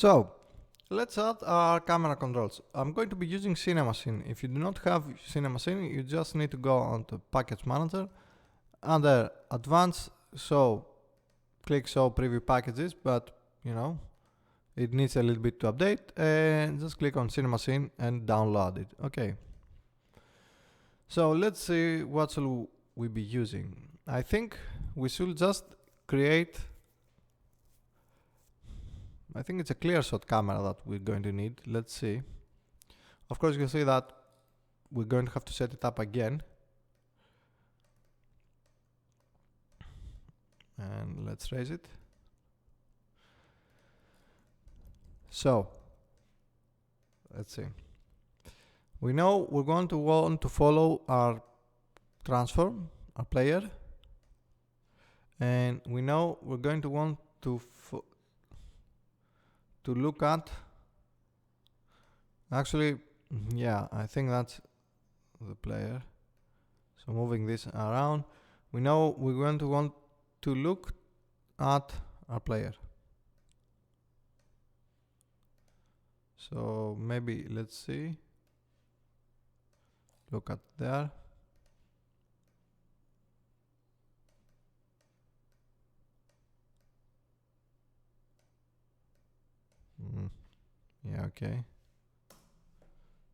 So let's add our camera controls. I'm going to be using CinemaScene. If you do not have CinemaScene, you just need to go onto Package Manager. Under Advanced, click Show Preview Packages, but it needs a little bit to update, and just click on CinemaScene and download it. Okay. So let's see what shall we be using. I think we should just create. I think it's a clear shot camera that we're going to need. Let's see. Of course, you'll see that we're going to have to set it up again. And let's raise it. So, let's see. We know we're going to want to follow our transform, our player. And we know we're going to want to look at, actually, yeah, I think that's the player. So moving this around, we know we're going to want to look at our player. So maybe let's see, look at there. Yeah, okay.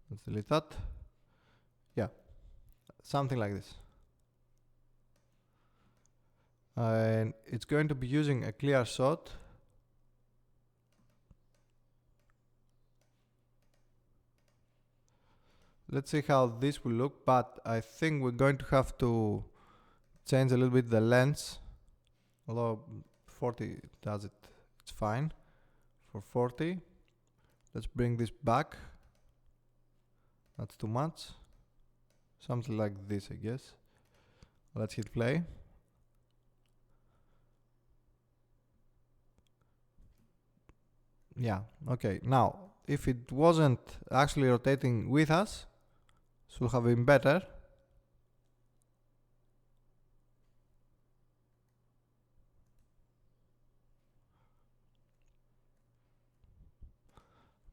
Let's delete that. Yeah, something like this. And it's going to be using a clear shot. Let's see how this will look, but I think we're going to have to change a little bit the lens. Although 40 does it, it's fine. For 40, let's bring this back. That's too much. Something like this, I guess. Let's hit play. Yeah, okay. Now, if it wasn't actually rotating with us, it should have been better.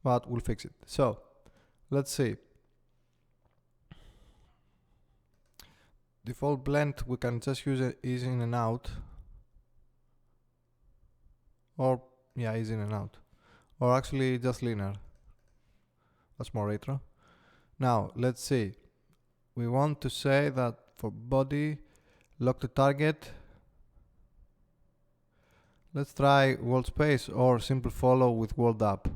But we'll fix it. So, let's see. Default blend, we can just use it ease in and out. Or, yeah, ease in and out. Or actually just linear. That's more retro. Now, let's see. We want to say that for body, lock to target. Let's try world space or simple follow with world up.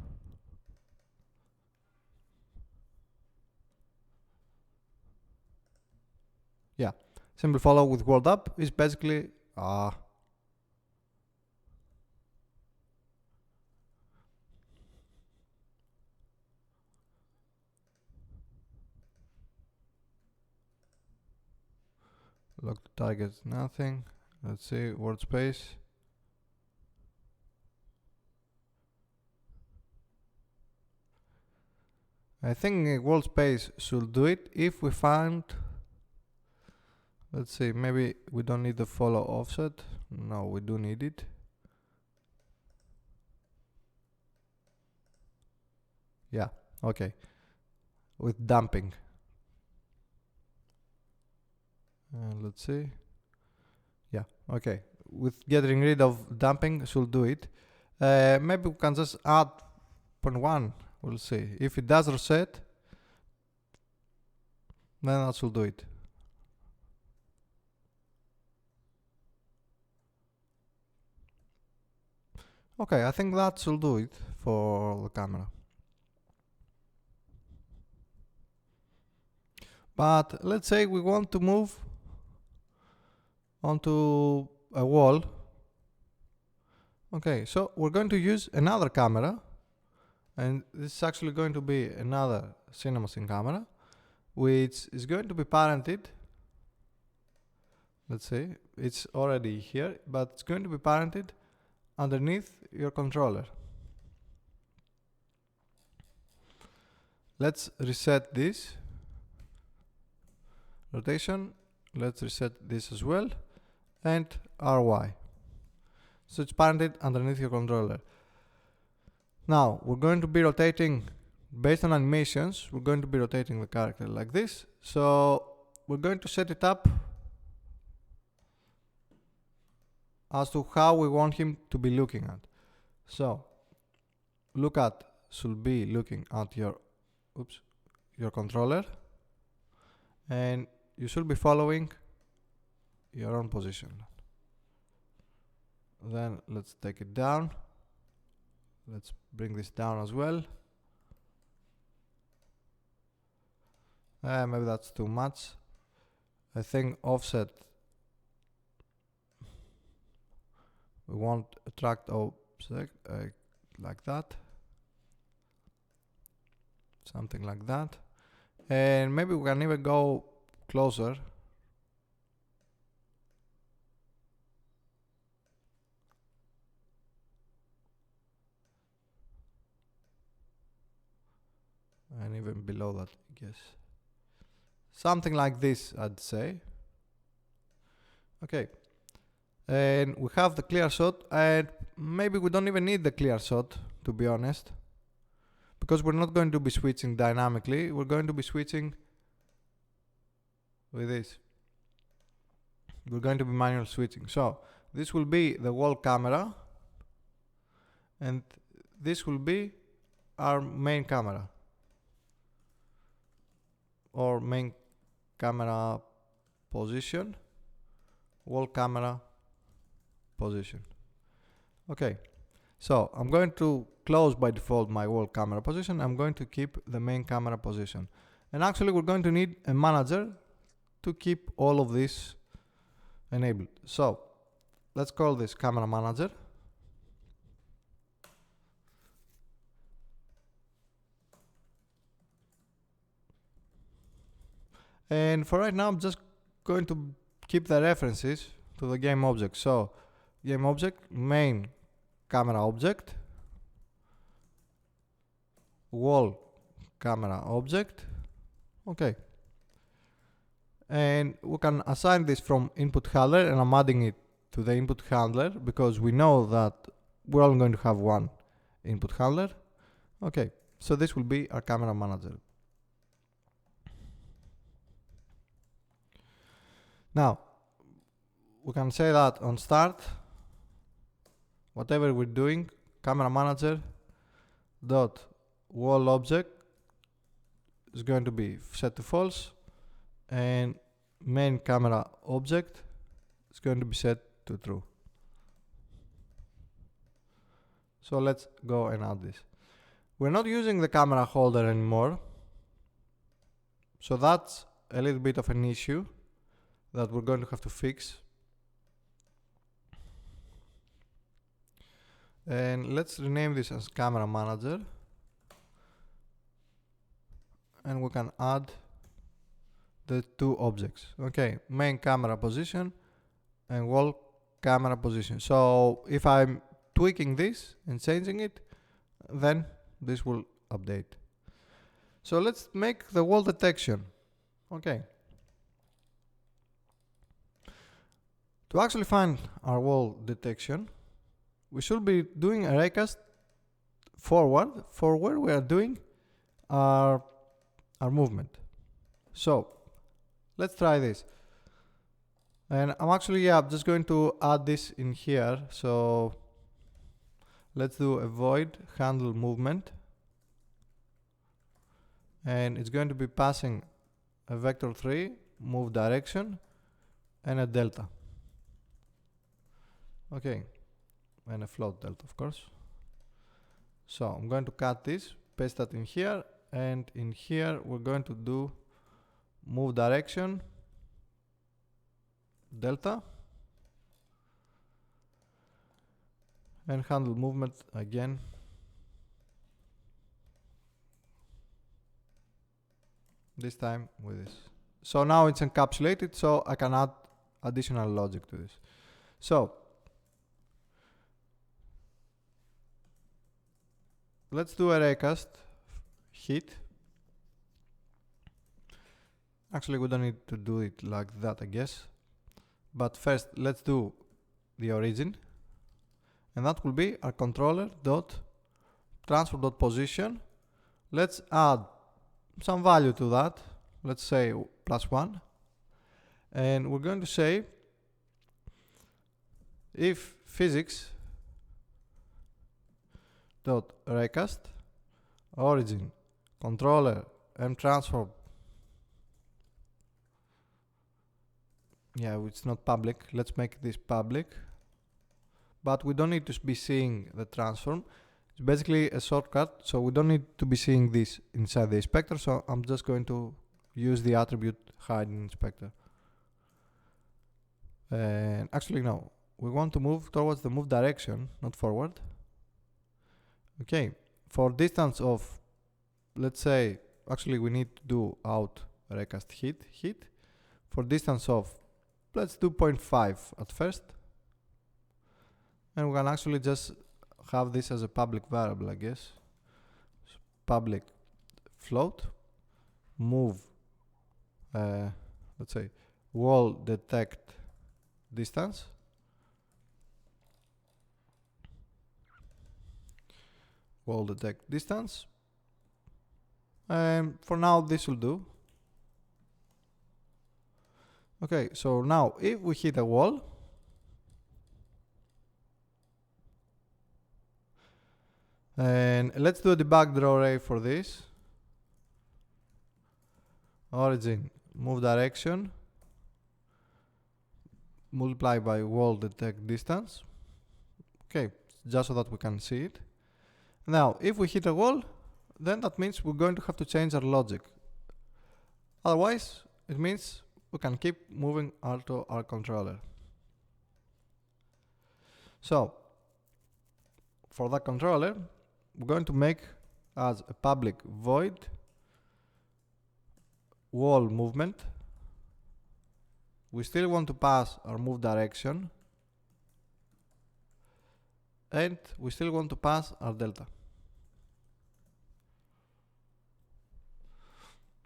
Yeah, simple follow with world up is basically lock to target, nothing. Let's see, world space. I think world space should do it if we find. Let's see, maybe we don't need the follow offset. No, we do need it. Yeah, okay. With dumping. Let's see. Yeah, okay. With getting rid of dumping should do it. Maybe we can just add 0.1. We'll see. If it does reset, then that should do it. Okay, I think that should do it for the camera. But let's say we want to move onto a wall. Okay, so we're going to use another camera, and this is actually going to be another CinemaScene camera, which is going to be parented. Let's see, it's already here, but it's going to be parented underneath your controller. Let's reset this rotation. Let's reset this as well, and RY. So it's parented underneath your controller. Now we're going to be rotating, based on animations, we're going to be rotating the character like this. So we're going to set it up as to how we want him to be looking at. So look at should be looking at your controller, and you should be following your own position. Then let's take it down. Let's bring this down as well. Maybe that's too much. I think offset, we want attract object like that, something like that, and maybe we can even go closer. And even below that, I guess. Something like this, I'd say. Okay. And we have the clear shot, and maybe we don't even need the clear shot, to be honest. Because we're not going to be switching dynamically, we're going to be switching with this. We're going to be manual switching. So this will be the wall camera, and this will be our main camera, or main camera position, wall camera position. Okay, so I'm going to close by default my wall camera position. I'm going to keep the main camera position, and actually we're going to need a manager to keep all of this enabled. So let's call this camera manager. And for right now, I'm just going to keep the references to the game object. So game object, main camera object, wall camera object. Okay. And we can assign this from input handler, and I'm adding it to the input handler because we know that we're only going to have one input handler. Okay, so this will be our camera manager. Now, we can say that on start, whatever we're doing, camera manager dot wall object is going to be set to false, and main camera object is going to be set to true. So let's go and add this. We're not using the camera holder anymore, so that's a little bit of an issue that we're going to have to fix. And let's rename this as camera manager, and we can add the two objects. Okay, main camera position and wall camera position. So if I'm tweaking this and changing it, then this will update. So let's make the wall detection. Okay. To actually find our wall detection, we should be doing a raycast forward for where we are doing our movement. So let's try this. And I'm actually, I'm just going to add this in here. So let's do a void handle movement. And it's going to be passing a vector3, move direction, and a delta. Okay, and a float delta, of course. So I'm going to cut this, paste that in here, and in here we're going to do move direction, delta, and handle movement again. This time with this. So now it's encapsulated, so I can add additional logic to this. So let's do a raycast hit. Actually, we don't need to do it like that, I guess. But first, let's do the origin. And that will be our controller dot transform.position. Let's add some value to that. Let's say +1. And we're going to say if physics dot raycast origin controller m transform, yeah, it's not public, let's make this public, but we don't need to be seeing the transform. It's basically a shortcut, so we don't need to be seeing this inside the inspector, so I'm just going to use the attribute hide in inspector. And actually no, we want to move towards the move direction, not forward. Okay, for distance of, let's say, actually we need to do out raycast hit. For distance of, let's do 0.5 at first. And we can actually just have this as a public variable, I guess. So public float, move, let's say, wall detect distance. Wall detect distance. And for now, this will do. Okay, so now if we hit a wall, and let's do a debug draw array for this. Origin, move direction, multiply by wall detect distance. Okay, just so that we can see it. Now, if we hit a wall, then that means we're going to have to change our logic. Otherwise, it means we can keep moving onto our controller. So, for that controller, we're going to make as a public void wall movement. We still want to pass our move direction, and we still want to pass our delta.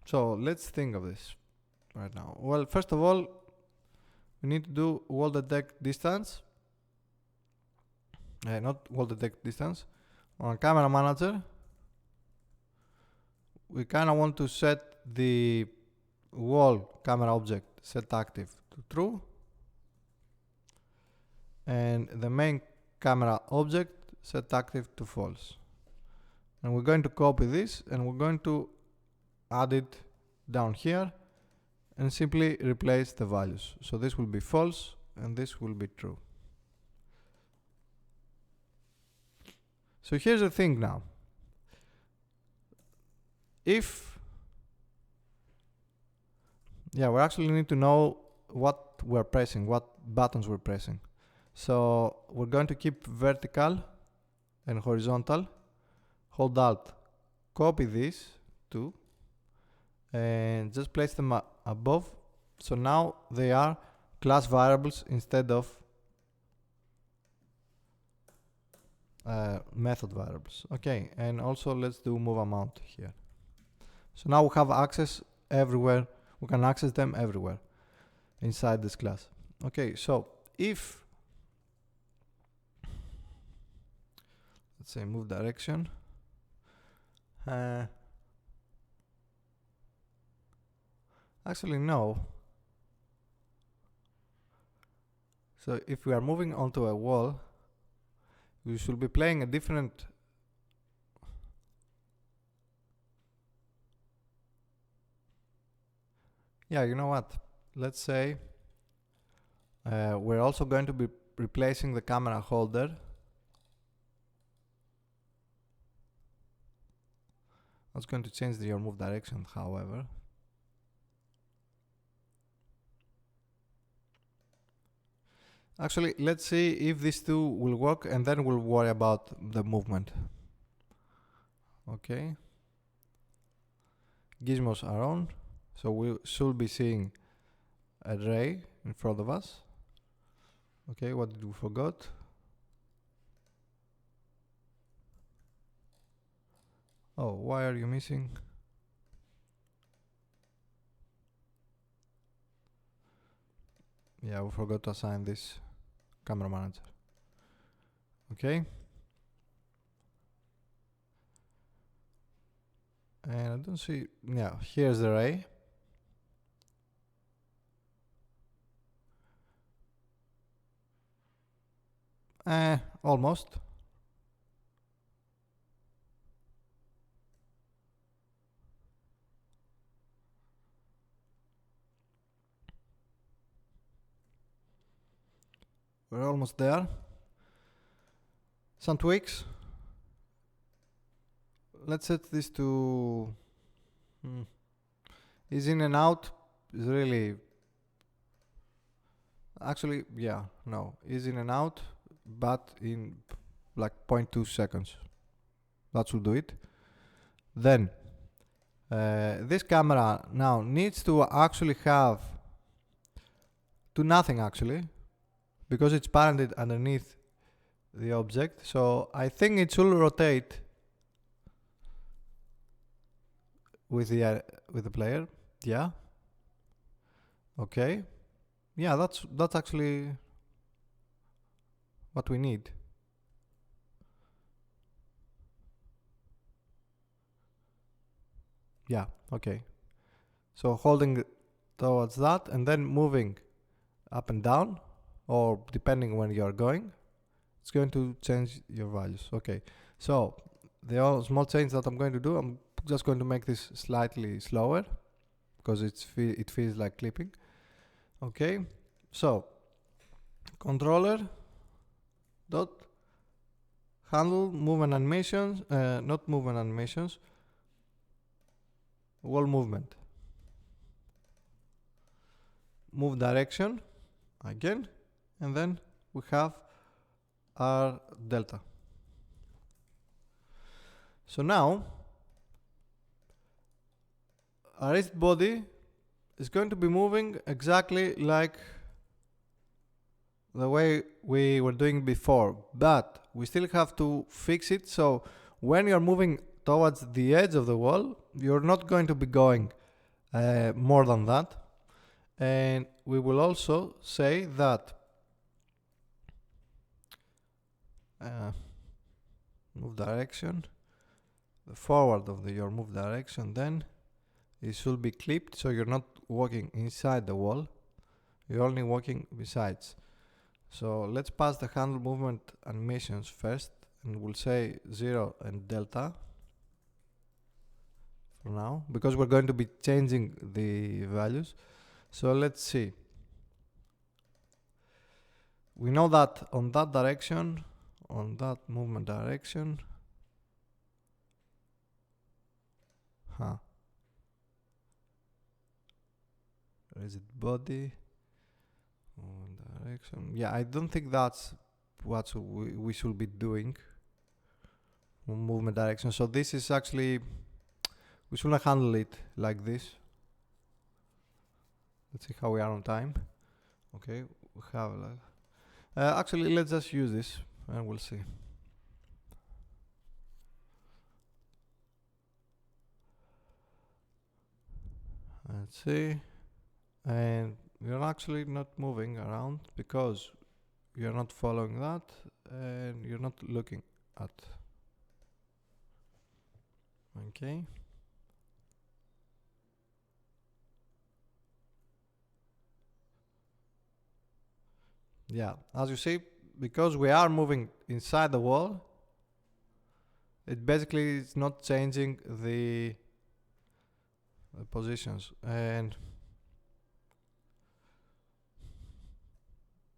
So let's think of this right now. Well, first of all, we need to do wall detect distance. Not wall detect distance. On camera manager, we kind of want to set the wall camera object set active to true, and the main camera object set active to false. And we're going to copy this and we're going to add it down here and simply replace the values. So this will be false and this will be true. So here's the thing now. If, yeah, we actually need to know what we're pressing, what buttons we're pressing. So we're going to keep vertical and horizontal, hold Alt, copy these two, and just place them above. So now they are class variables instead of method variables. Okay, and also let's do move amount here. So now we have access everywhere. We can access them everywhere inside this class. Okay, so if, let's say, move direction, actually no. So if we are moving onto a wall, we should be playing a different you know what, let's say we're also going to be replacing the camera holder. That's going to change your move direction, however. Actually, let's see if these two will work and then we'll worry about the movement. Okay. Gizmos are on, so we should be seeing a ray in front of us. Okay, what did we forgot? Oh, why are you missing? Yeah, we forgot to assign this camera manager. Okay. don't see, yeah, here's the ray. Almost. We're almost there. Some tweaks. Let's set this to is in and out is really actually, yeah, no, is in and out, but in like 0.2 seconds. That should do it. Then this camera now needs to actually have to nothing actually, because it's parented underneath the object. So I think it should rotate with the player. Yeah. Okay. Yeah, that's actually what we need. Yeah, okay. So holding towards that and then moving up and down, or depending when you are going, it's going to change your values. Okay, so the small change that I'm going to do, I'm just going to make this slightly slower because it feels like clipping. Okay, so controller dot handle movement animations, not movement animations, wall movement, move direction again, and then we have our delta. So now our wrist body is going to be moving exactly like the way we were doing before, but we still have to fix it. So when you're moving towards the edge of the wall, you're not going to be going more than that. And we will also say that move direction, the forward of your move direction, then it should be clipped, so you're not walking inside the wall, you're only walking besides. So let's pass the handle movement animations first, and we'll say 0 and delta for now, because we're going to be changing the values. So let's see. We know that on that direction, on that movement direction, where is it? Body, direction. Yeah, I don't think that's what we should be doing. Movement direction. So this is actually, we shouldn't handle it like this. Let's see how we are on time. Okay, we have like. Actually, let's just use this and we'll see. Let's see. And you're actually not moving around because you're not following that and you're not looking at. Okay. Yeah, as you see, because we are moving inside the wall, it basically is not changing the positions. And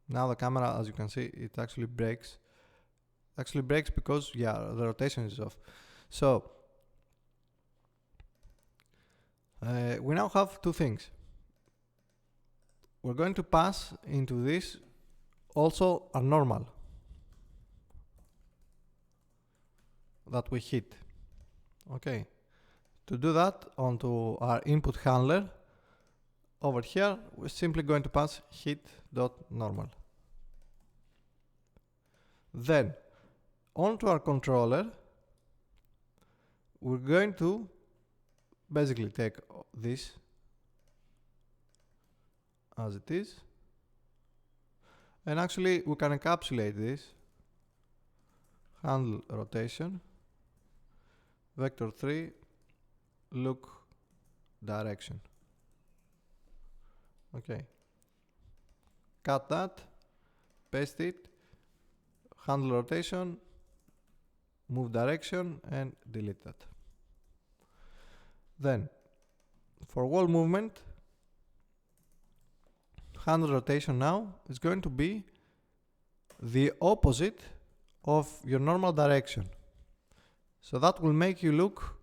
now the camera, as you can see, it actually breaks. Actually breaks because, yeah, the rotation is off. So we now have two things. We're going to pass into this also a normal that we hit. Okay. To do that onto our input handler, over here we're simply going to pass hit.normal. Then onto our controller, we're going to basically take this as it is, and actually we can encapsulate this handle rotation vector 3 look direction. Okay. Cut that, paste it, handle rotation, move direction, and delete that. Then, for wall movement, handle rotation now is going to be the opposite of your normal direction. So that will make you look,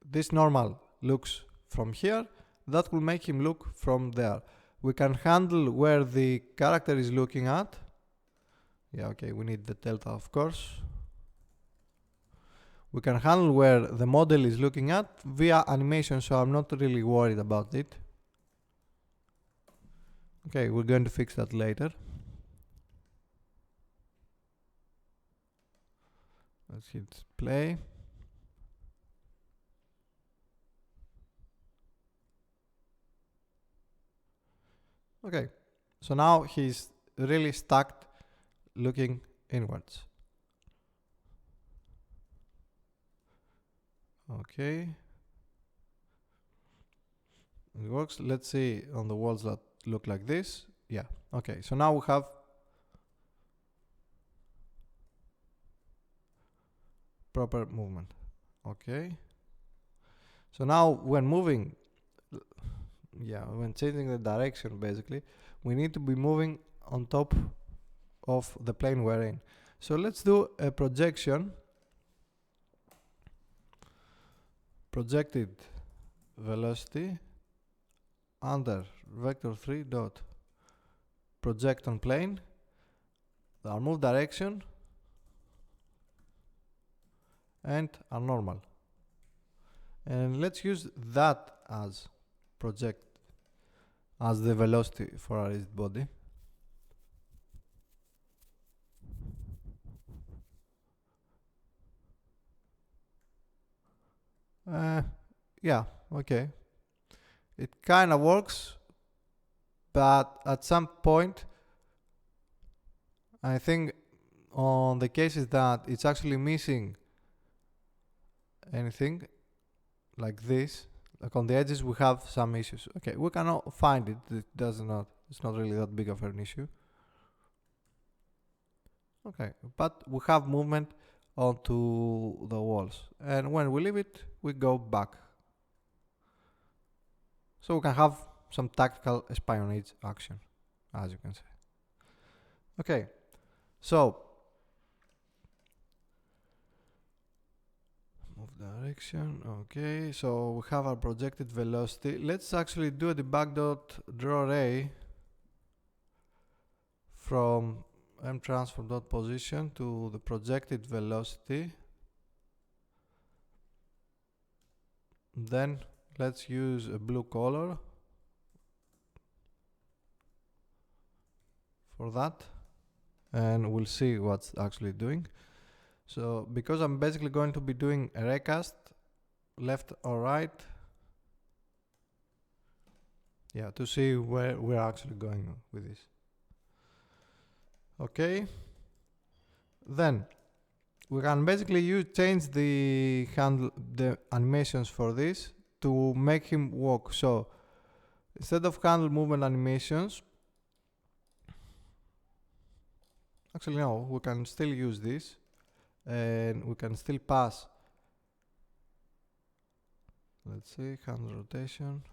this normal looks from here, that will make him look from there. We can handle where the character is looking at. Yeah, okay, we need the delta, of course. We can handle where the model is looking at via animation, so I'm not really worried about it. Okay, we're going to fix that later. Let's hit play. Okay, so now he's really stacked looking inwards. Okay. It works. Let's see on the walls that look like this. Yeah, okay, so now we have proper movement. Okay. So now when moving, yeah, when changing the direction basically, we need to be moving on top of the plane we're in. So let's do a projection. Projected velocity under vector3 dot project on plane, our move direction, and our normal. And let's use that as project, as the velocity for our rigid body. Yeah, okay. It kind of works, but at some point, I think on the cases that it's actually missing anything like this, like on the edges, we have some issues. Okay, we cannot find it. It's not really that big of an issue. Okay, but we have movement onto the walls, and when we leave it, we go back. So we can have some tactical espionage action, as you can see. Okay, so move direction. Okay, so we have our projected velocity. Let's actually do a debug.drawArray from mtransform.position to the projected velocity. Then let's use a blue color for that, and we'll see what's actually doing. So because I'm basically going to be doing a recast left or right, yeah, to see where we're actually going with this. Okay, then we can basically change the animations for this to make him walk. So instead of handle movement animations, actually no, we can still use this, and we can still pass. Let's see, handle rotation.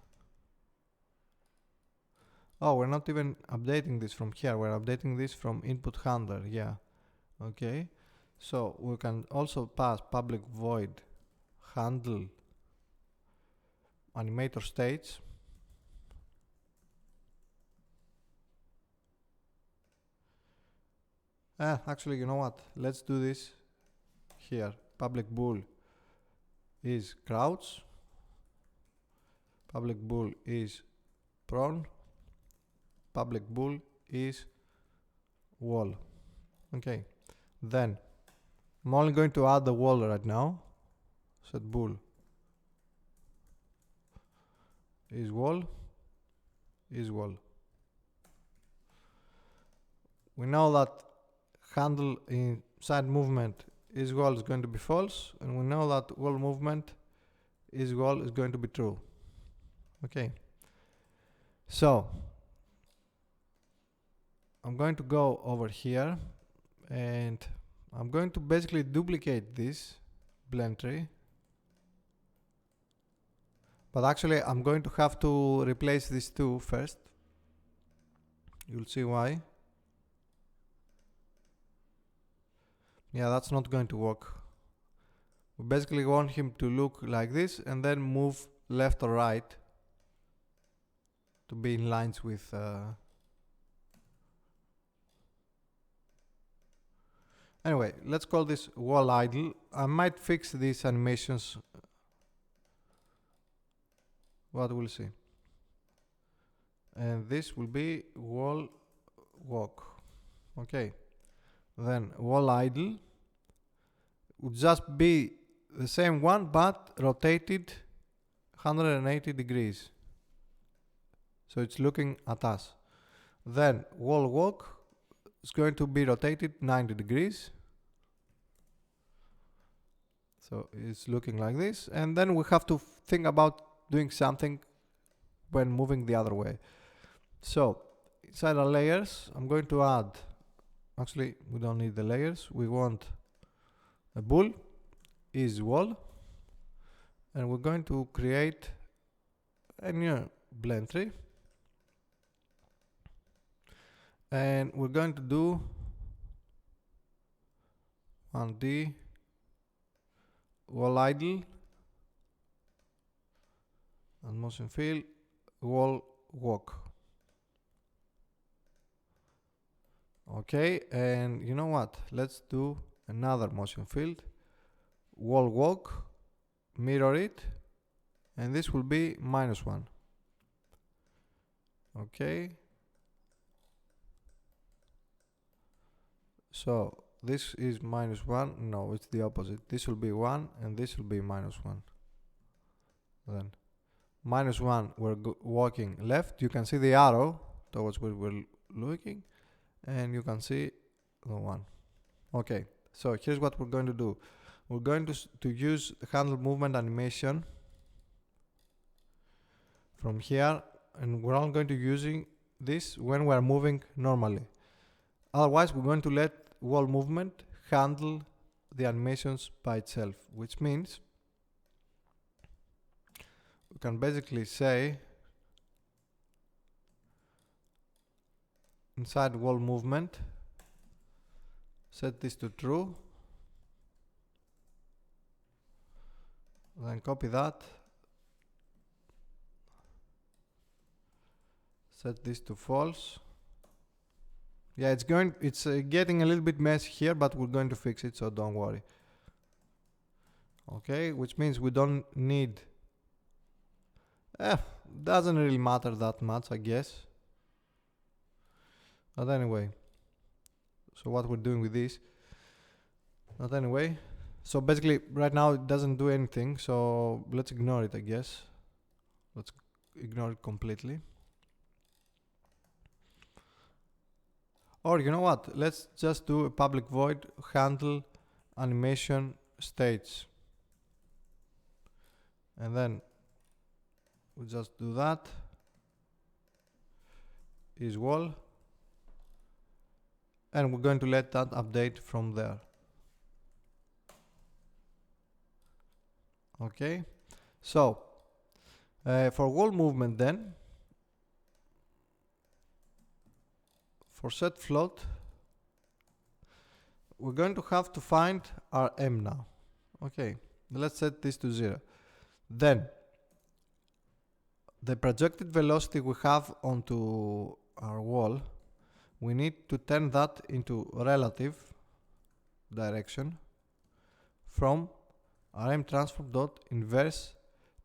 Oh, we're not even updating this from here, we're updating this from input handler. Yeah, okay. So we can also pass public void handle animator states. Actually, you know what? Let's do this here. Public bool is crouch. Public bool is prone. Public bool is wall. Okay. Then I'm only going to add the wall right now. Set bool is wall. Is wall. We know that handle inside movement is wall is going to be false, and we know that wall movement is wall is going to be true. Okay, so I'm going to go over here and I'm going to basically duplicate this blend tree, but actually I'm going to have to replace these two first. You'll see why. Yeah, that's not going to work. We basically want him to look like this and then move left or right to be in lines with anyway, let's call this wall idle. I might fix these animations, but we'll see. And this will be wall walk. Okay, then wall idle would just be the same one but rotated 180 degrees, so it's looking at us. Then wall walk is going to be rotated 90 degrees, so it's looking like this, and then we have to think about doing something when moving the other way. So inside our layers I'm going to add, actually we don't need the layers, we want a bool is wall, and we're going to create a new blend tree, and we're going to do 1D wall idle and motion fill wall walk. Okay, and you know what, let's do another motion field wall walk, mirror it, and this will be -1. Okay, so this is -1, no, it's the opposite, this will be 1 and this will be -1. Then -1 we're walking left, you can see the arrow towards where we're looking, and you can see the 1. Okay, so here's what we're going to do. We're going to use the handle movement animation from here, and we're only going to using this when we're moving normally. Otherwise, we're going to let wall movement handle the animations by itself, which means we can basically say inside wall movement, set this to true, then copy that, set this to false. Yeah, it's getting a little bit messy here, but we're going to fix it, so don't worry. Okay, which means we don't need, doesn't really matter that much, I guess. But anyway, so what we're doing with this, but anyway, so basically right now it doesn't do anything, so let's ignore it, I guess. Let's ignore it completely. Or you know what, let's just do a public void handle animation states, and then we just do that is wall, and we're going to let that update from there. Okay, so for wall movement then, for set float, we're going to have to find our M now. Okay, let's set this to 0. Then the projected velocity we have onto our wall, we need to turn that into relative direction from rm transform dot inverse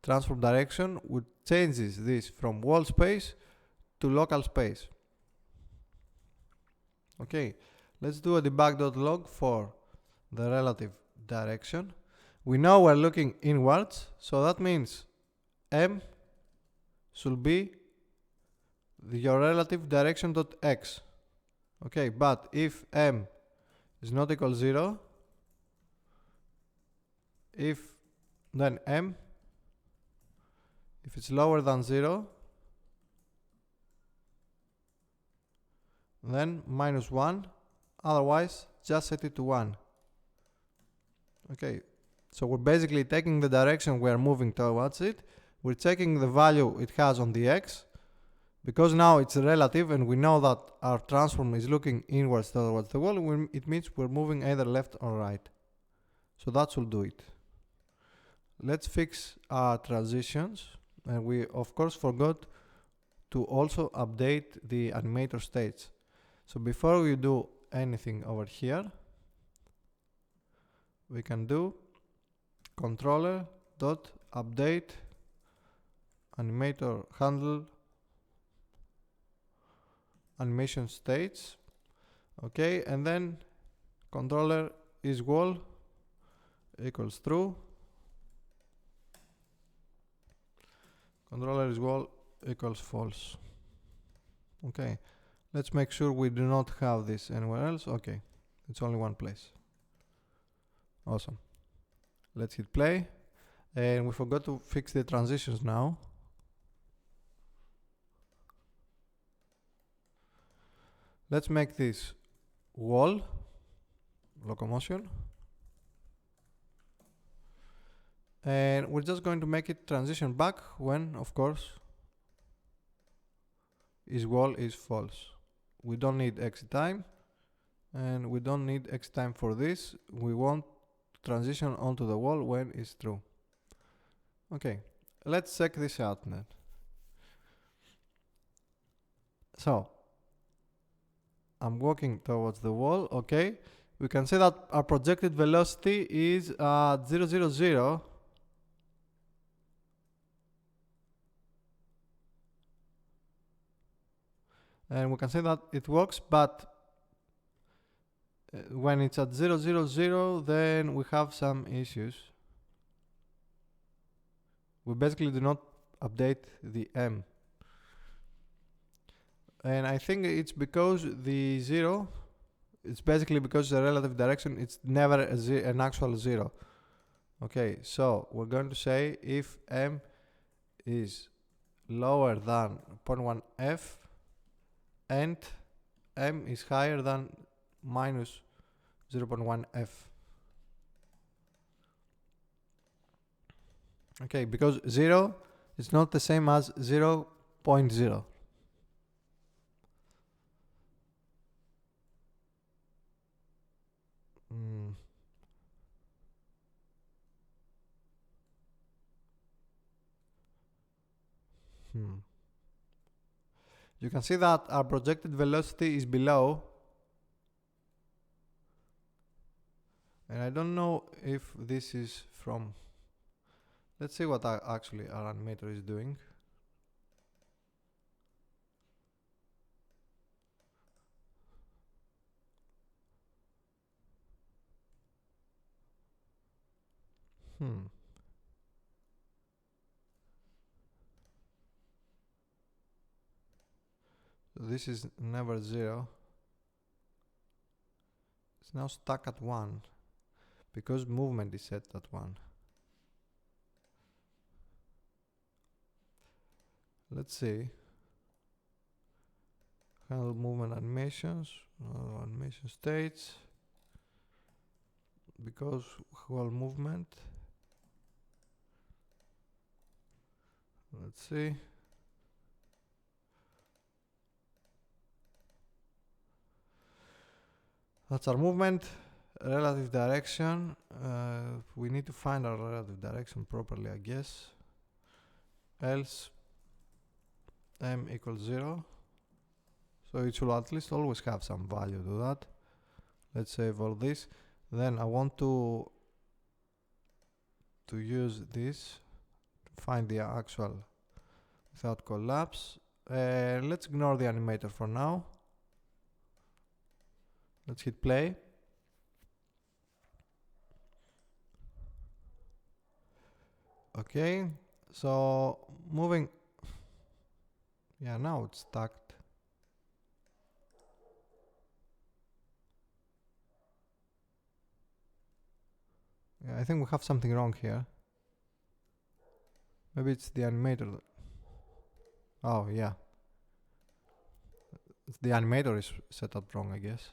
transform direction, which changes this from wall space to local space. Okay, let's do a debug.log for the relative direction. We know we're looking inwards, so that means M should be your relative direction.x. Okay, but if M is not equal 0, if then M, if it's lower than 0, then -1, otherwise just set it to 1. Okay, so we're basically taking the direction we are moving towards it, we're checking the value it has on the x, because now it's relative and we know that our transform is looking inwards towards the wall, it means we're moving either left or right. So that will do it. Let's fix our transitions, and we of course forgot to also update the animator states. So before we do anything over here, we can do controller dot update animator handle animation states. Okay, and then controller is wall equals true, controller is wall equals false. Okay, let's make sure we do not have this anywhere else. Okay, it's only one place. Awesome. Let's hit play, and we forgot to fix the transitions now. Let's make this wall locomotion, and we're just going to make it transition back when, of course, is wall is false. We don't need exit time, and we don't need exit time for this. We want transition onto the wall when it's true. Okay, let's check this out then. So I'm walking towards the wall. Okay, we can see that our projected velocity is 0, 0, 0. And we can say that it works, but when it's at 0, 0, 0, then we have some issues. We basically do not update the M. And I think it's because the 0, it's basically because the relative direction, it's never an actual 0. Okay, so we're going to say if M is lower than 0.1 f and M is higher than minus 0.1 f. Okay, because 0 is not the same as 0.0. You can see that our projected velocity is below, and I don't know if this is from, let's see what actually our animator is doing. This is never 0. It's now stuck at 1 because movement is set at 1. Let's see. Handle movement animations, animation states, because whole movement. Let's see. That's our movement. Relative direction. We need to find our relative direction properly, I guess. Else M equals 0. So it should at least always have some value to that. Let's save all this. Then I want to use this to find the actual without collapse. Let's ignore the animator for now. Let's hit play. Okay, so moving. Yeah, now it's stuck. I think we have something wrong here. Maybe it's the animator. Oh, yeah. The animator is set up wrong, I guess.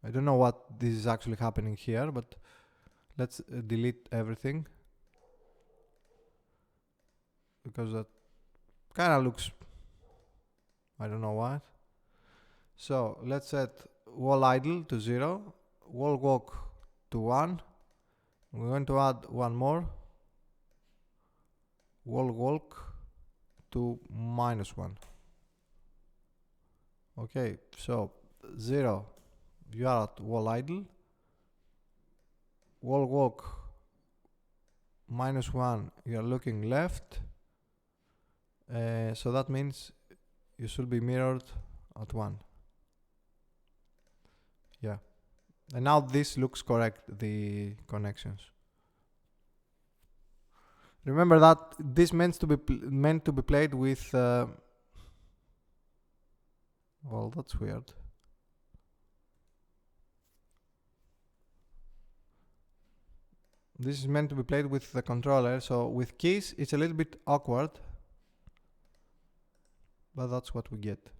I don't know what this is actually happening here, but let's delete everything. Because that kind of looks, I don't know what. So let's set wall idle to 0, wall walk to 1. We're going to add one more, wall walk to -1. Okay, so 0, you are at wall idle, wall walk -1, you are looking left, so that means you should be mirrored at 1. Yeah, and now this looks correct, the connections. Remember that this meant to be played with well, that's weird. This is meant to be played with the controller, so with keys it's a little bit awkward, but that's what we get.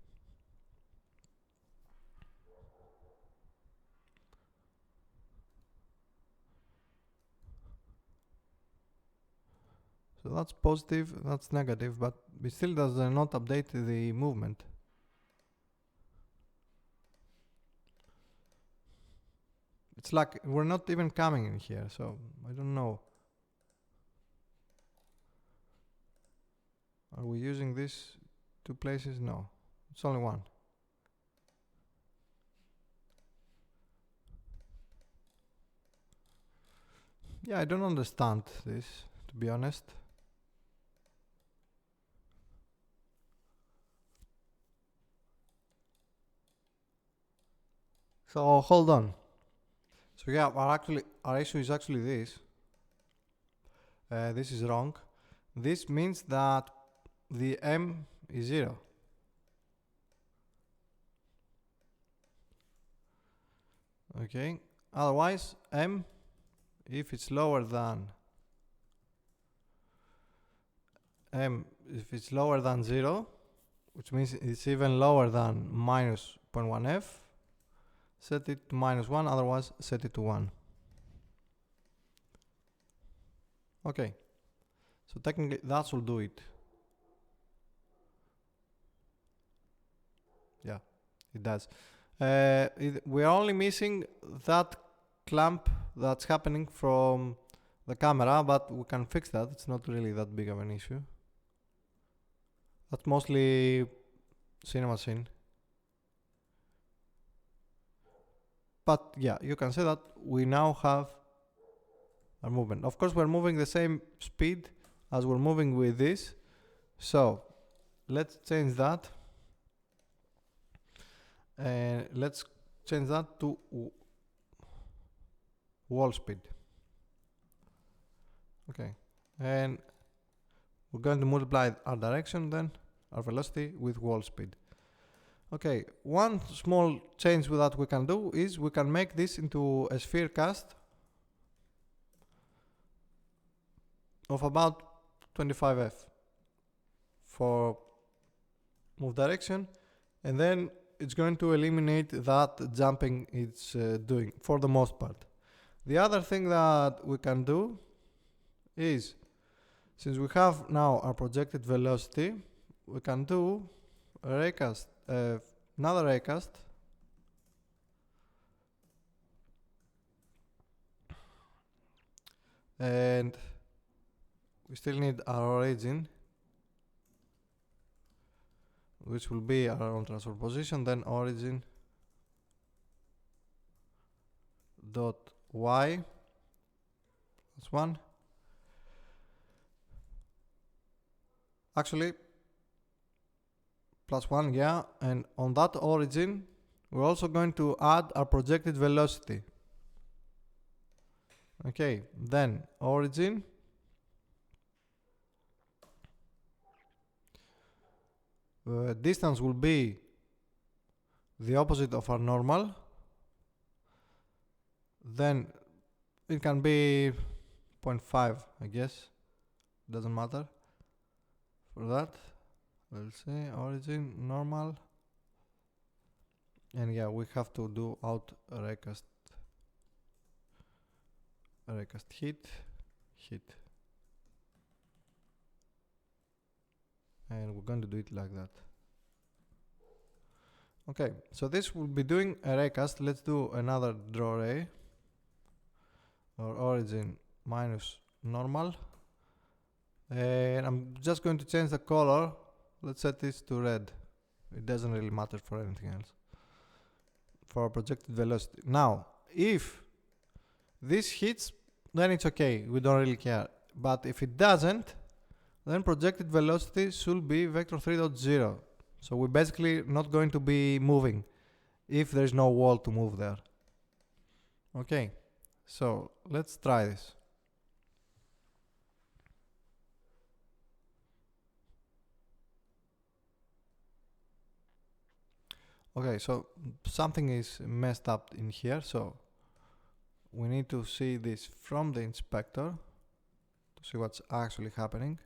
So that's positive, that's negative, but it still does not update the movement. It's like we're not even coming in here, so I don't know. Are we using these two places? No, it's only one. Yeah, I don't understand this, to be honest. So hold on. So yeah, our issue is actually this. This is wrong. This means that the M is 0. Okay. Otherwise, M, if it's lower than 0, which means it's even lower than -0.1f, set it to -1, otherwise set it to 1. Okay, so technically that should do it. Yeah, it does. We're only missing that clamp that's happening from the camera, but we can fix that. It's not really that big of an issue. That's mostly CinemaScene. But yeah, you can say that we now have our movement. Of course, we're moving the same speed as we're moving with this. So let's change that. And let's change that to wall speed. Okay. And we're going to multiply our direction then, our velocity, with wall speed. Okay, one small change that we can do is we can make this into a sphere cast of about 25f for move direction, and then it's going to eliminate that jumping it's doing for the most part. The other thing that we can do is, since we have now our projected velocity, we can do a raycast, another raycast, and we still need our origin, which will be our own transfer position, then origin dot y plus 1. Actually, plus 1, yeah, and on that origin we're also going to add our projected velocity. Okay, then origin distance will be the opposite of our normal, then it can be 0.5, I guess. Doesn't matter. For that, let's say origin, normal. And yeah, we have to do out recast hit. And we're going to do it like that. Okay, so this will be doing a recast. Let's do another draw ray, or origin minus normal. And I'm just going to change the color. Let's set this to red. It doesn't really matter for anything else. For our projected velocity. Now, if this hits, then it's okay. We don't really care. But if it doesn't, then projected velocity should be vector 3.0. So we're basically not going to be moving if there's no wall to move there. Okay, so let's try this. Okay, so something is messed up in here, so we need to see this from the inspector to see what's actually happening.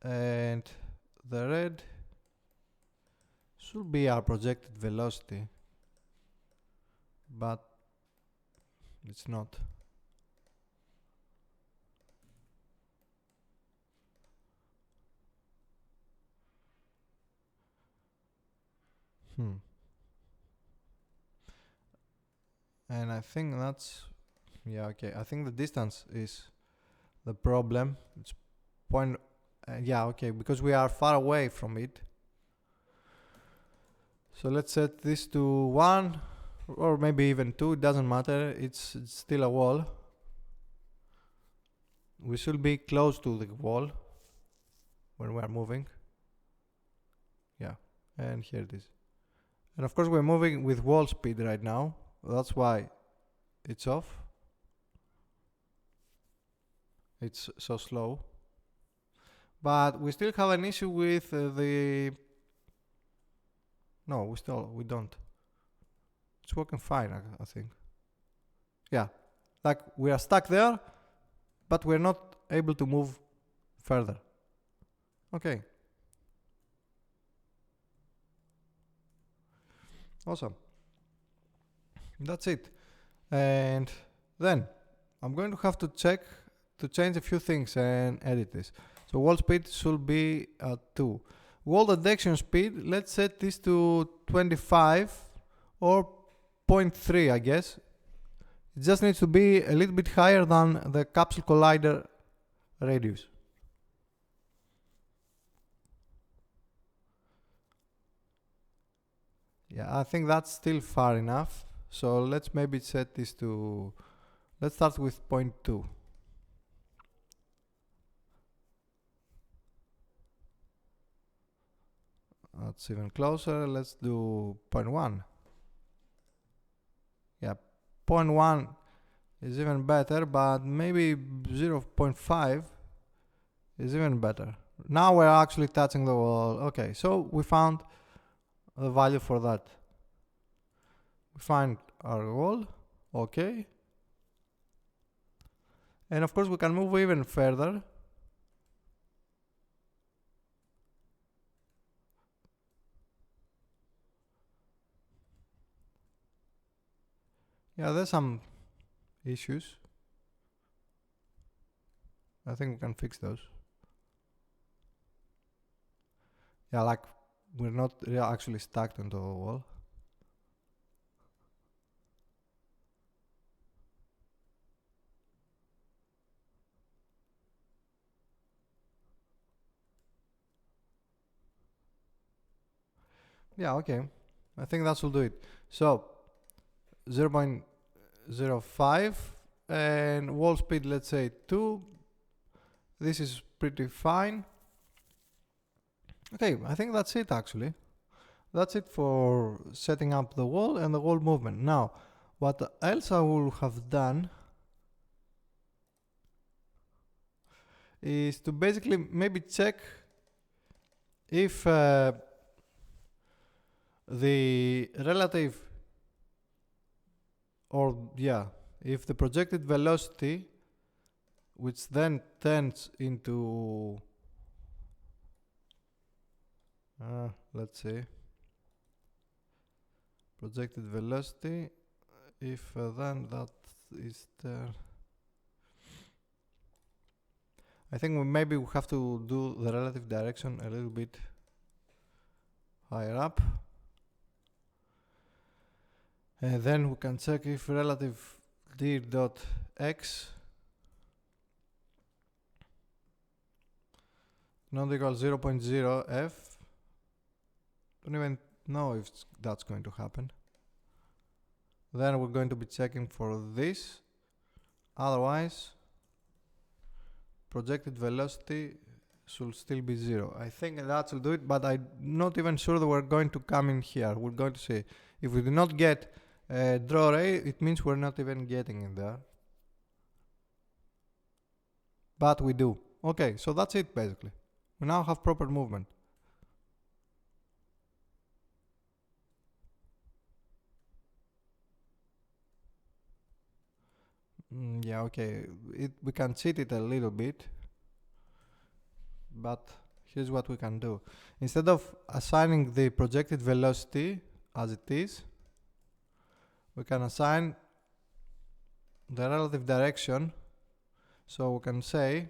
And the red should be our projected velocity, but it's not. And I think that's, yeah, okay. I think the distance is the problem. It's point, yeah, okay, because we are far away from it. So let's set this to 1 or maybe even 2, it doesn't matter, it's still a wall. We should be close to the wall when we are moving. Yeah, and here it is. And of course we're moving with wall speed right now, that's why it's off. It's so slow. But we still have an issue with the... No, we don't. It's working fine, I think. Yeah, like we are stuck there, but we're not able to move further. Okay. Awesome. That's it. And then I'm going to have to check to change a few things and edit this. So wall speed should be at 2. Wall detection speed, let's set this to 25 or 0.3, I guess. It just needs to be a little bit higher than the capsule collider radius. Yeah, I think that's still far enough. So let's maybe set this to, let's start with 0.2. That's even closer. Let's do 0.1. Yeah, 0.1 is even better, but maybe 0.5 is even better. Now we're actually touching the wall. Okay, so we found the value for that. We find our wall. Okay. And of course we can move even further. Yeah, there's some issues. I think we can fix those. Yeah, like we're not actually stuck onto the wall. Yeah, okay. I think that will do it. So 0.05 and wall speed, let's say 2. This is pretty fine. Okay, I think that's it actually. That's it for setting up the wall and the wall movement. Now, what else I will have done is to basically maybe check if the relative, or yeah, if the projected velocity, which then turns into, let's see, projected velocity, if then that is there. I think maybe we have to do the relative direction a little bit higher up. And then we can check if relative d dot x not equals 0.0 f. Don't even know if that's going to happen. Then we're going to be checking for this. Otherwise, projected velocity should still be 0. I think that will do it, but I'm not even sure that we're going to come in here. We're going to see. If we do not get a draw ray, it means we're not even getting in there. But we do. Okay, so that's it basically. We now have proper movement. Yeah, okay. We can cheat it a little bit. But here's what we can do. Instead of assigning the projected velocity as it is, we can assign the relative direction. So we can say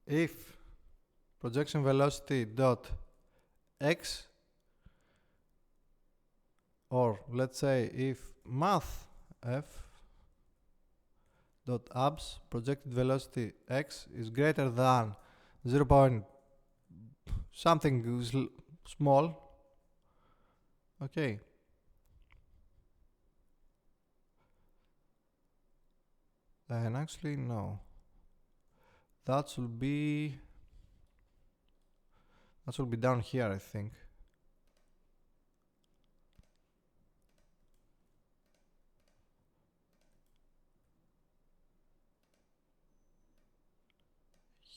if projection velocity dot x, or let's say if math f dot abs projected velocity x is greater than 0 point something small. Okay. And actually no. That should be down here, I think.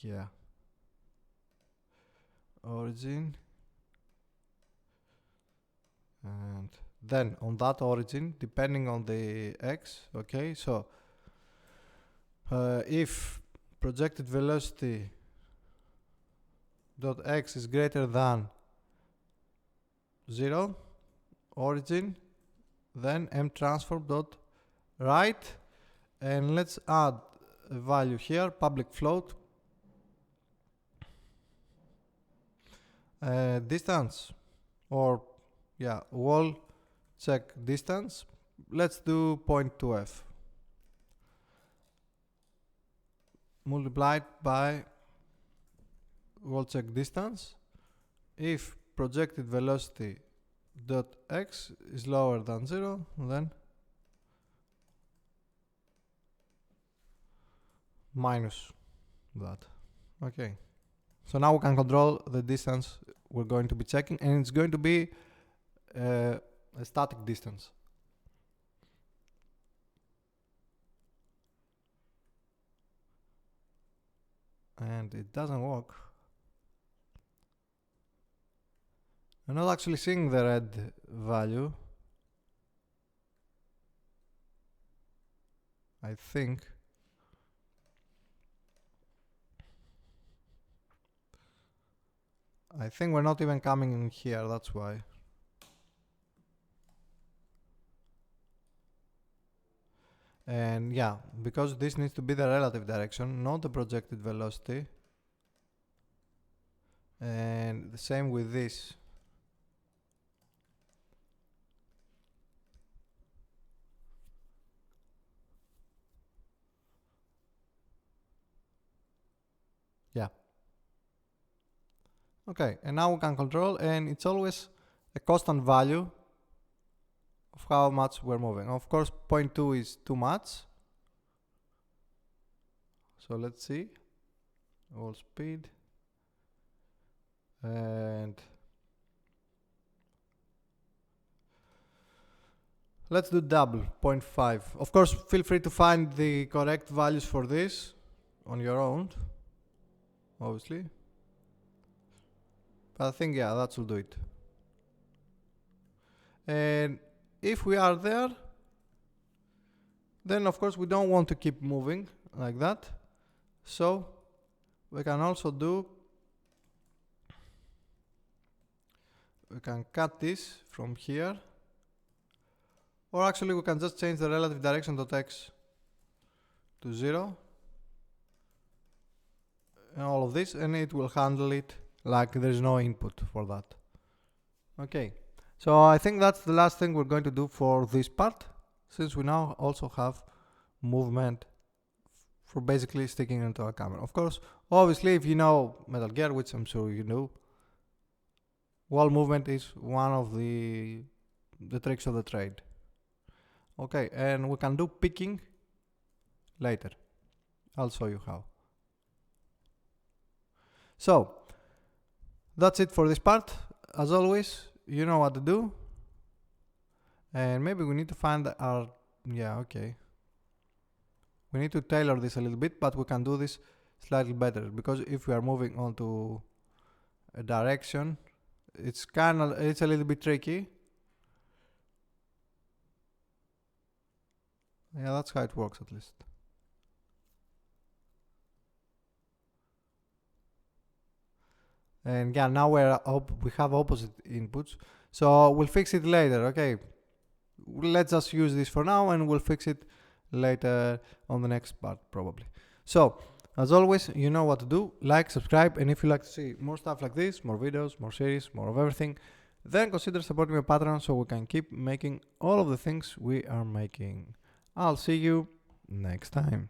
Yeah. Origin. And then on that origin, depending on the x, okay, so if projected velocity dot x is greater than 0 origin, then m transform dot right, and let's add a value here, public float, distance, or yeah, wall check distance. Let's do 0.2f multiplied by wall check distance. If projected velocity dot x is lower than 0, then minus that. Okay. So now we can control the distance we're going to be checking, and it's going to be a static distance. And it doesn't work. I'm not actually seeing the red value. I think. We're not even coming in here, that's why. And yeah, because this needs to be the relative direction, not the projected velocity. And the same with this. Yeah. Okay, and now we can control, and it's always a constant value of how much we're moving. Of course, 0.2 is too much. So let's see. Wall speed. And let's do double, 0.5. Of course, feel free to find the correct values for this on your own, obviously. But I think, yeah, that should do it. And if we are there, then of course we don't want to keep moving like that. So we can also we can cut this from here, or actually we can just change the relative direction.x to 0 and all of this, and it will handle it like there's no input for that. Okay, so I think that's the last thing we're going to do for this part, since we now also have movement for basically sticking into a camera. Of course, obviously, if you know Metal Gear, which I'm sure you do, wall movement is one of the tricks of the trade. Okay, and we can do picking later. I'll show you how. So that's it for this part. As always, you know what to do. And maybe we need to find our, yeah, okay. We need to tailor this a little bit, but we can do this slightly better, because if we are moving onto a direction, it's a little bit tricky. Yeah, that's how it works at least. And yeah, now we have opposite inputs, so we'll fix it later. Okay, let's just use this for now, and we'll fix it later on the next part probably. So as always, you know what to do. Like, subscribe, and if you like to see more stuff like this, more videos, more series, more of everything, then consider supporting my Patreon so we can keep making all of the things we are making. I'll see you next time.